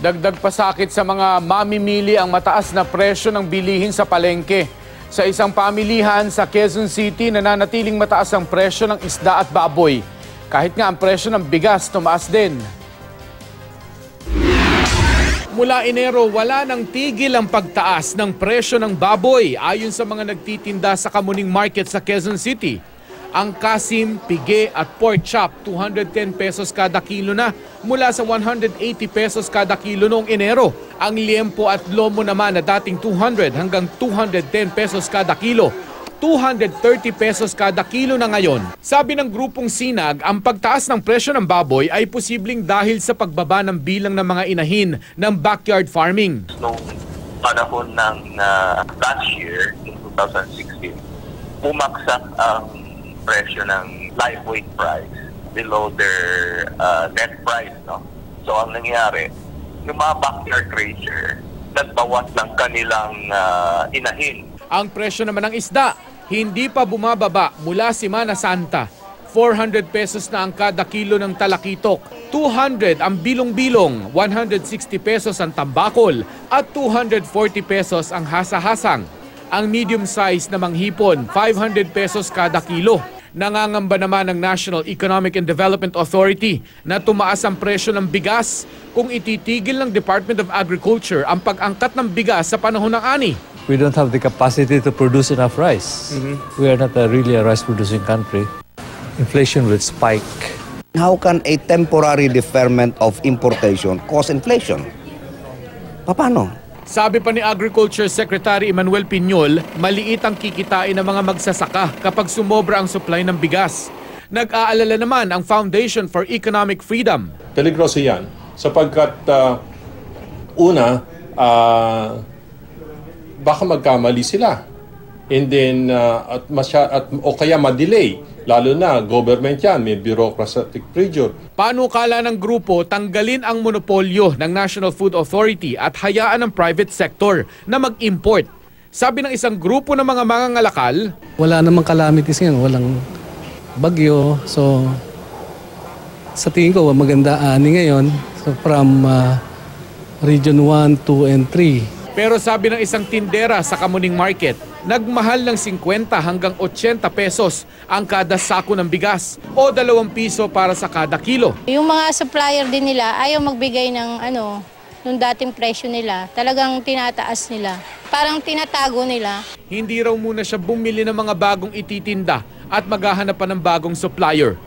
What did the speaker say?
Dagdag pasakit sa mga mamimili ang mataas na presyo ng bilihin sa palengke. Sa isang pamilihan sa Quezon City, nananatiling mataas ang presyo ng isda at baboy. Kahit nga ang presyo ng bigas tumaas din. Mula Enero, wala nang tigil ang pagtaas ng presyo ng baboy ayon sa mga nagtitinda sa Kamuning Market sa Quezon City. Ang kasim, pige at pork chop, 210 pesos kada kilo na mula sa 180 pesos kada kilo noong Enero. Ang liempo at lomo naman na dating 200 hanggang 210 pesos kada kilo, 230 pesos kada kilo na ngayon. Sabi ng grupong Sinag, ang pagtaas ng presyo ng baboy ay posibleng dahil sa pagbaba ng bilang ng mga inahin ng backyard farming. Noong panahon ng last year, in 2016, pumaksak ang presyo ng live weight price below their net price. No? So ang nangyari, yung mga backyard racer, nagbawas ng kanilang inahin. Ang presyo naman ng isda, hindi pa bumababa mula Semana Santa. 400 pesos na ang kada kilo ng talakitok, 200 ang bilong-bilong, 160 pesos ang tambakol at 240 pesos ang hasa-hasang. Ang medium size na manghipon, 500 pesos kada kilo. Nangangamba naman ng National Economic and Development Authority na tumaas ang presyo ng bigas kung ititigil ng Department of Agriculture ang pag-angkat ng bigas sa panahon ng ani. We don't have the capacity to produce enough rice. We are not really a rice-producing country. Inflation will spike. How can a temporary deferment of importation cause inflation? Paano? Sabi pa ni Agriculture Secretary Emmanuel Piñol, maliit ang kikitain ng mga magsasaka kapag sumobra ang supply ng bigas. Nag-aalala naman ang Foundation for Economic Freedom. Peligroso yan sapagkat baka magkamali sila. And then, o kaya ma-delay. Lalo na, government yan, may bureaucratic pressure. Panukala ng grupo, tanggalin ang monopolyo ng National Food Authority at hayaan ng private sector na mag-import. Sabi ng isang grupo ng mga mangangalakal, wala namang calamities ngayon, walang bagyo. So, sa tingin ko, maganda ani ngayon. So, from Region 1, 2, and 3. Pero sabi ng isang tindera sa Kamuning Market, nagmahal ng 50 hanggang 80 pesos ang kada sako ng bigas o 2 piso para sa kada kilo. Yung mga supplier din nila ayaw magbigay ng nung dating presyo nila. Talagang tinataas nila. Parang tinatago nila. Hindi raw muna siya bumili ng mga bagong ititinda at maghahanap pa ng bagong supplier.